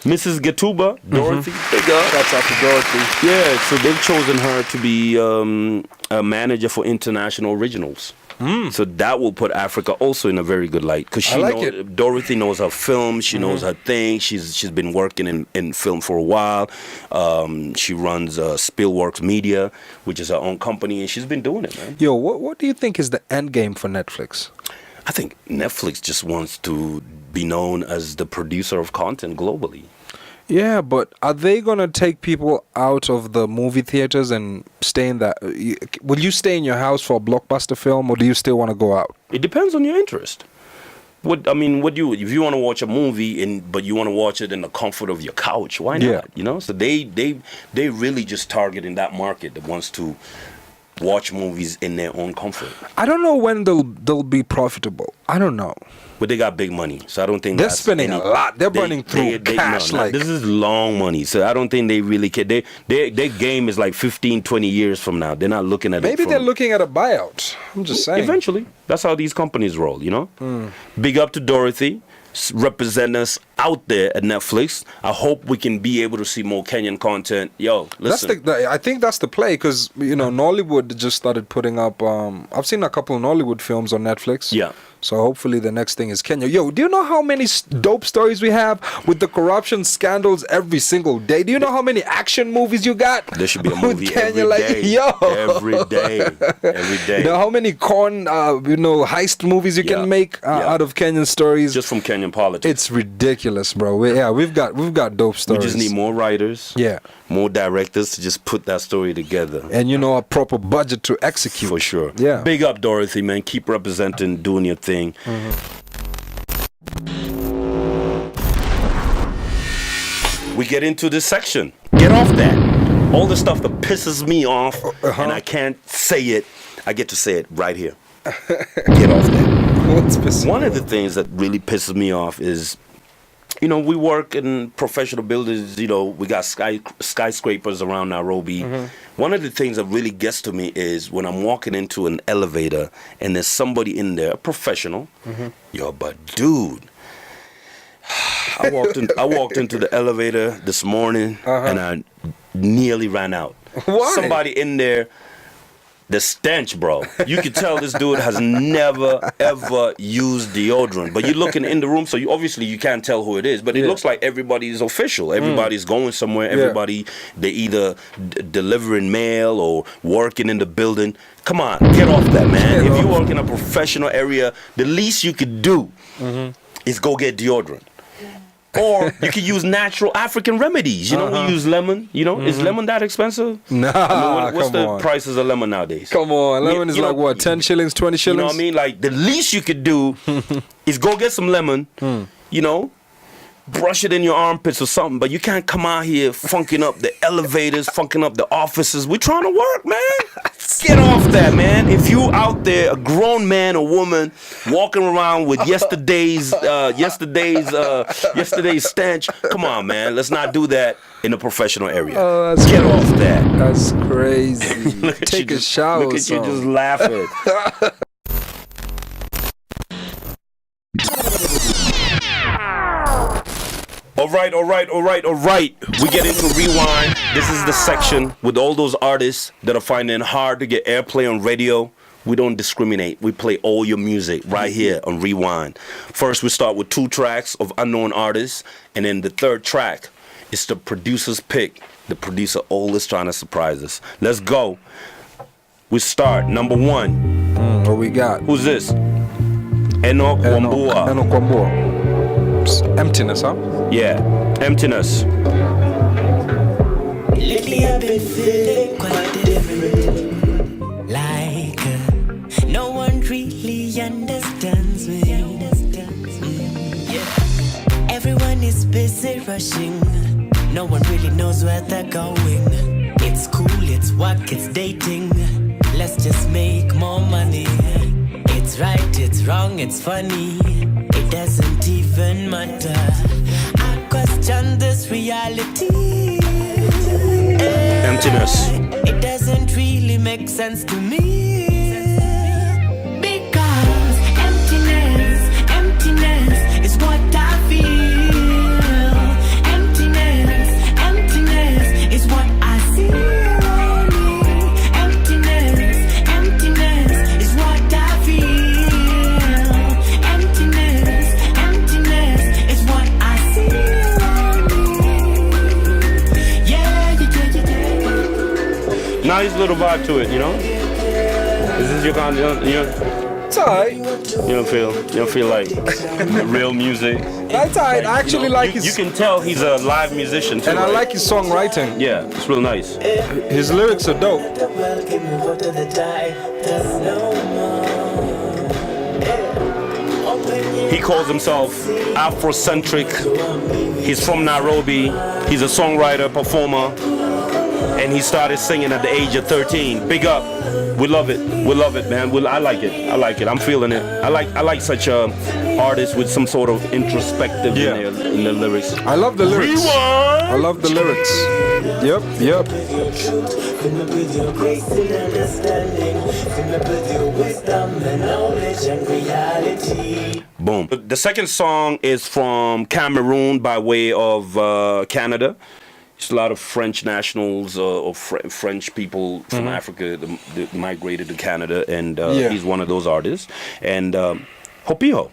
Mrs. Gatuba, Dorothy. Big up. That's after Dorothy. Yeah, so they've chosen her to be a manager for international originals. So that will put Africa also in a very good light because Dorothy knows her film. She knows her thing. She's been working in film for a while. She runs Spillworks Media, which is her own company, and she's been doing it, man. Yo, what do you think is the end game for Netflix? I think Netflix just wants to be known as the producer of content globally. Yeah, but are they going to take people out of the movie theaters and stay in that? Will you stay in your house for a blockbuster film, or do you still want to go out? It depends on your interest. If you want to watch a movie but you want to watch it in the comfort of your couch, why not? Yeah. You know, so they really just targeting that market that wants to watch movies in their own comfort. I don't know when they'll be profitable. I don't know. But they got big money, so I don't think they're spending a lot. They're burning through cash. This is long money, so I don't think they really care. Their game is like 15, 20 years from now. They're not looking at Maybe they're looking at a buyout. I'm just saying. Eventually, that's how these companies roll. You know. Big up to Dorothy, represent us out there at Netflix. I hope we can be able to see more Kenyan content. Yo, listen. I think that's the play because Nollywood just started putting up. I've seen a couple of Nollywood films on Netflix. Yeah. So hopefully the next thing is Kenya. Yo, do you know how many dope stories we have with the corruption scandals every single day? Do you know how many action movies you got? There should be a movie Kenya, every day. Yo. Every day. Every day. You know how many heist movies you can make out of Kenyan stories? Just from Kenyan politics. It's ridiculous, bro. We've got dope stories. We just need more writers. Yeah. More directors to just put that story together. And a proper budget to execute. For sure. Yeah. Big up, Dorothy, man. Keep representing, doing your thing. We get into this section. Get off that. All the stuff that pisses me off, and I can't say it. I get to say it right here. Get off that. What's pissing One of the things that really pisses me off is, we work in professional buildings. We got skyscrapers around Nairobi. One of the things that really gets to me is when I'm walking into an elevator and there's somebody in there, a professional. Yo, but dude, I walked into the elevator this morning and I nearly ran out. Why? Somebody in there. The stench, bro. You can tell this dude has never, ever used deodorant. But you're looking in the room, so you can't tell who it is. But it looks like everybody's official. Everybody's going somewhere. Everybody, they either delivering mail or working in the building. Come on, get off that, man. If you work in a professional area, the least you could do is go get deodorant. Or you can use natural African remedies. We use lemon. Is lemon that expensive? Nah, what's the prices of lemon nowadays? Come on, lemon is like what, 10 shillings, 20 shillings? You know what I mean? Like the least you could do is go get some lemon, brush it in your armpits or something, but you can't come out here funking up the elevators, funking up the offices. We're trying to work, man. Get off that, man. If you out there, a grown man or woman, walking around with yesterday's stench, come on, man. Let's not do that in a professional area. Get off that. That's crazy. Take a shower. Look at you just laughing. All right. We get into Rewind. This is the section with all those artists that are finding it hard to get airplay on radio. We don't discriminate. We play all your music right here on Rewind. First, we start with 2 tracks of unknown artists, and then the third track is the producer's pick. The producer always trying to surprise us. Let's go. We start. Number 1. What we got? Who's this? Enoque Wambua. Enoque Wambua. Emptiness, huh? Yeah, Emptiness. Lately I've been feeling quite different. Like no one really understands me. Yeah. Everyone is busy rushing. No one really knows where they're going. It's cool, it's work, it's dating. Let's just make more money. It's right, it's wrong, it's funny. It doesn't even matter. I question this reality. Emptiness. It doesn't really make sense to me. Because emptiness is what I feel. Emptiness is what I see. Emptiness is what I feel. Nice little vibe to it, you know. Is this your kind of, you know? It's alright. You don't feel like real music. That's alright. I actually like his. You can tell he's a live musician too. And I like his songwriting. Yeah, it's real nice. His lyrics are dope. He calls himself Afrocentric. He's from Nairobi. He's a songwriter, performer, and he started singing at the age of 13. Big up. We love it. We love it, man. I like it. I like it. I'm feeling it. I like such a artist with some sort of introspective in their lyrics. I love the lyrics. Rewind. I love the lyrics. Yep. Boom. The second song is from Cameroon by way of Canada. It's a lot of French nationals or French people from Africa that migrated to Canada, and he's one of those artists. And Hopiho.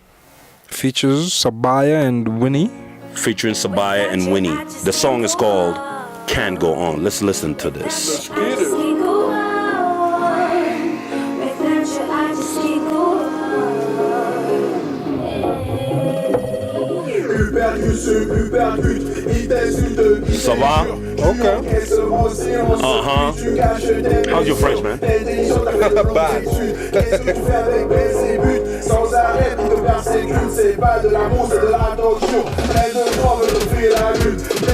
Features Sabaya and Winnie. Featuring Sabaya and Winnie. The song is called Can't Go On. Let's listen to this. Ça va? Okay. How's your French, man? Bad.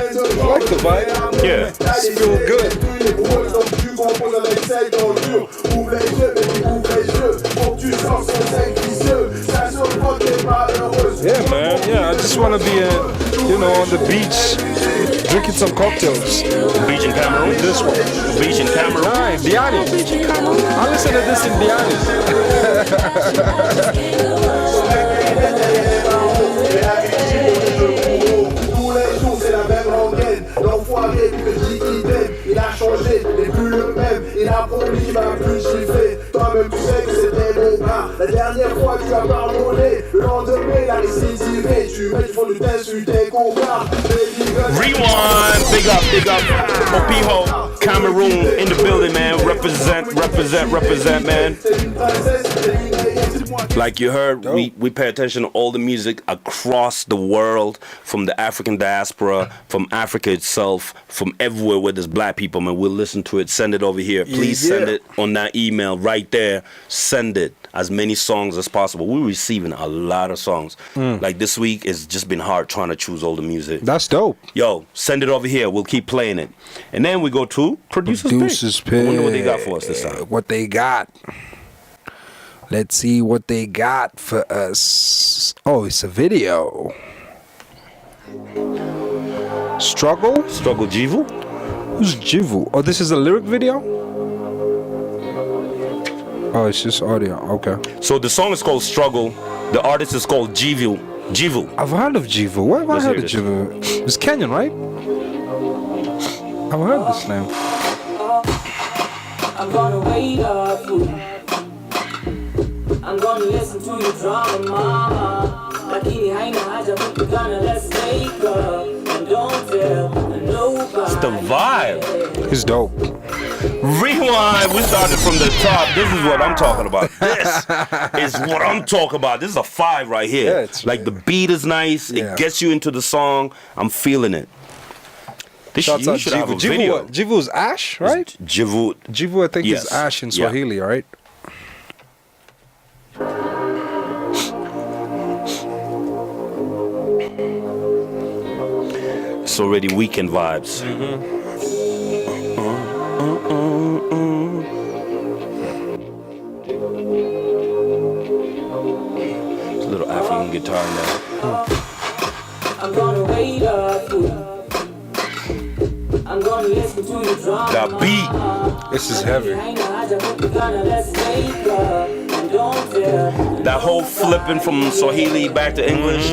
I like the vibe. Yeah. It's feel good. Yeah, man. Yeah, I just want to be, on the beach, drinking some cocktails. Beach in Cameroon? This one. Beach in Cameroon? Nah, in Biani. Beach in Cameroon. I listen to this in Biani. Il a changé, n'est plus le même. Il a promis qu'il va plus chiffrer. Toi-même tu sais que c'était mon gars. La dernière fois tu as pardonné. Le lendemain il a récidivé. Tu mets du fond du test, tu t'es compare. Rewind, big up. Hopiho, Cameroon in the building, man. Represent, man. Like you heard, we pay attention to all the music across the world, from the African diaspora, from Africa itself, from everywhere where there's black people, man. We'll listen to it, send it over here. Please send it on that email right there. Send it. As many songs as possible. We're receiving a lot of songs. Like this week, it's just been hard trying to choose all the music. That's dope. Yo, send it over here. We'll keep playing it. And then we go to Producer's Pick. I wonder what they got for us this time. What they got. Let's see what they got for us. Oh, it's a video. Struggle Jivu? Who's Jivu? Oh, this is a lyric video? Oh, it's just audio. Okay. So the song is called Struggle. The artist is called Jivu. I've heard of Jivu. Where have I heard of Jivu? It's Kenyan, right? I've heard this name. I'm gonna wait up. I'm gonna listen to your drama, mama. Lakini haina haja kupigana, let's make up. And don't tell nobody. It's the vibe. It's dope. Rewind. We started from the top. This is what I'm talking about. This is what I'm talking about. This is a 5 right here. Yeah, it's like the beat is nice. Yeah. It gets you into the song. I'm feeling it. Shouts out should have a Jivu. video. Jivu's Ash, right? Jivu. Jivu, I think, is Ash in Swahili, right? It's already weekend vibes. It's a little African guitar in there. I'm gonna wait up. I'm gonna listen to your drama. That beat. This is heavy. That whole flipping from Swahili back to English.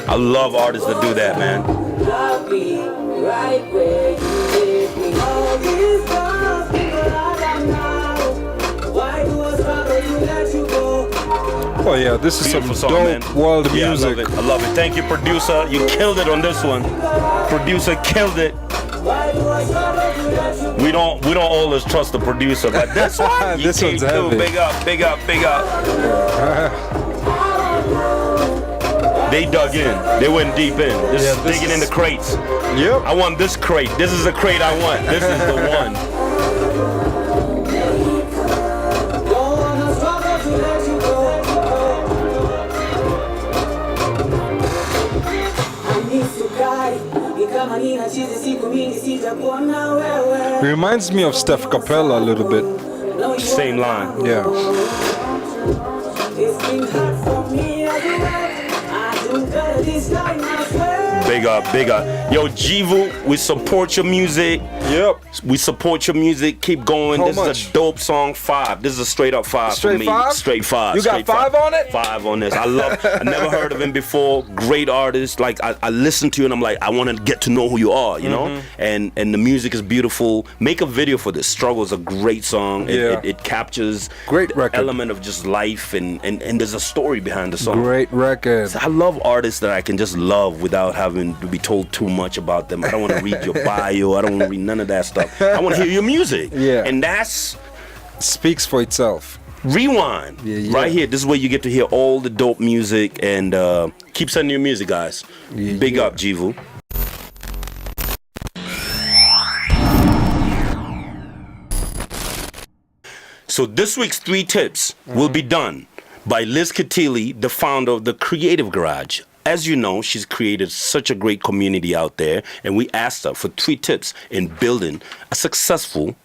I love artists that do that, man. I'll be right where you take me. All these times, people I don't know. Why do I struggle to let you go? Oh yeah, this is Beautiful some song, dope man. world Yeah, music. I love it. Thank you, producer. You killed it on this one. Producer killed it. Why do We don't always trust the producer, but this one, This one's too. heavy. Big up, big up, big up. They dug in. They went deep in. This is digging in the crates. Yep. I want this crate. This is the crate I want. This is the one. It reminds me of Steph Capella a little bit. Same line. Yeah. Big up, big up. Yo, Jivu, we support your music. Yep. We support your music. Keep going. How This much? is a dope song. 5. This is a straight up 5 Straight for me. 5? Straight 5. You got Straight 5 on it? 5 on this. I never heard of him before. Great artist. Like I listen to you and I'm like, I want to get to know who you are, you know? And the music is beautiful. Make a video for this. Struggle is a great song. It captures Great the record. element of just life and there's a story behind the song. Great record. I love artists that I can just love without having to be told too much about them. I don't want to read your bio. I don't want to read none of that stuff. I want to hear your music. Yeah. And that's Speaks for itself. Rewind. Yeah. Right here. This is where you get to hear all the dope music. And keep sending your music, guys. Big up, Jivu. So this week's 3 tips will be done by Liz Kilili, the founder of the Creative Garage. As you know, she's created such a great community out there, and we asked her for 3 tips in building a successful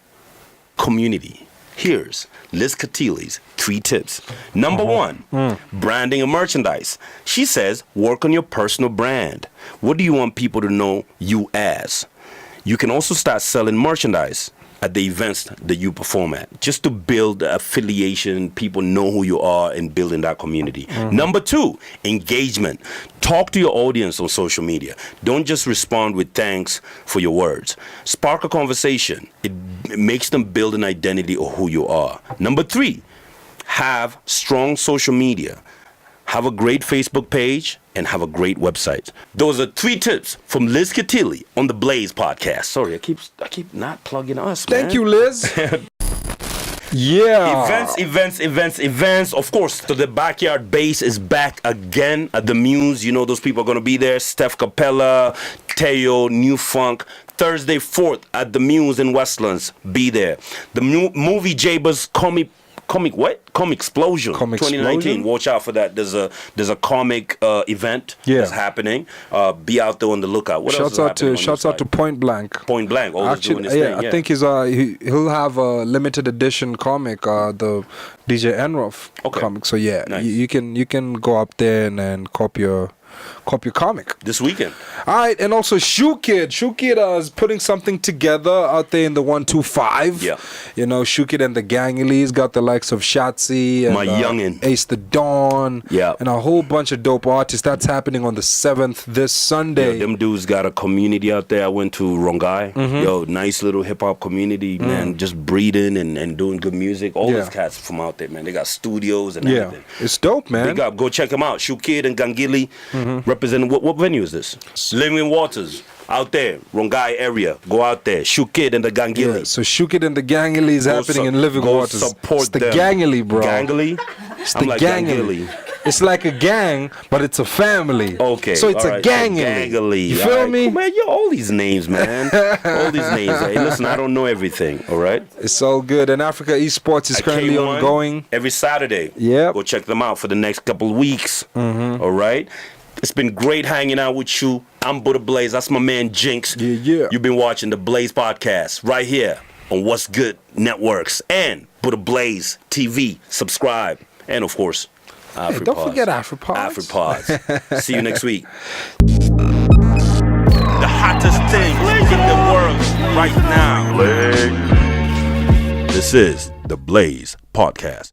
community. Here's Liz Kilili's 3 tips. Number 1, branding and merchandise. She says, work on your personal brand. What do you want people to know you as? You can also start selling merchandise at the events that you perform at, just to build affiliation, people know who you are, and building that community. Number 2, engagement. Talk to your audience on social media. Don't just respond with thanks for your words. Spark a conversation. It makes them build an identity of who you are. Number 3, have strong social media. Have a great Facebook page and have a great website. Those are 3 tips from Liz Kilili on the Blaze podcast. Sorry, I keep not plugging us, man. Thank you, Liz. Yeah. Events. Of course, so the Backyard Bass is back again at the Muse. You know those people are going to be there. Steph Capella, Teo, New Funk. Thursday 4th at the Muse in Westlands. Be there. The movie Jabez Comic Explosion 2019. Watch out for that. There's a comic event that's happening. Be out there on the lookout. What else is happening? Shouts out to Point Blank. Point Blank. Always doing his thing. I think he'll have a limited edition comic, the DJ Enroff comic. So Nice. you can go up there and copy your comic this weekend. All right, and also Shoe Kid is putting something together out there in the 125. Yeah, you know, Shoe Kid and the Gangleys got the likes of Shatsy and my youngin, Ace the Dawn, and a whole bunch of dope artists. That's happening on the 7th this Sunday. Them dudes got a community out there. I went to Rongai. Yo, nice little hip hop community, man. Just breeding and doing good music. All these cats from out there, man. They got studios and everything. It's dope, man. Big up. Go check them out. Shoe Kid and Gangili. Representing what venue is this? Living Waters out there, Rongai area. Go out there. Shoe Kid and the Gangili. Yeah, so Shoe Kid and the Gangili is happening in Living Waters. Support it's the them. Gangili, bro. Gangili? It's the Gangili. It's like a gang, but it's a family. Okay. So it's a Gangili. Gangili. You feel me? Oh, man, all these names, man. All these names. Hey, listen, I don't know everything, all right? It's all good. And Africa Esports is currently K1, ongoing. Every Saturday. Yeah. Go check them out for the next couple of weeks. All right? It's been great hanging out with you. I'm Buddha Blaze. That's my man Jinx. Yeah. You've been watching the Blaze podcast right here on What's Good Networks and Buddha Blaze TV. Subscribe. And, of course, Hey, don't forget AfriPods. AfriPods. See you next week. The hottest thing in the world right now. This is the Blaze Podcast.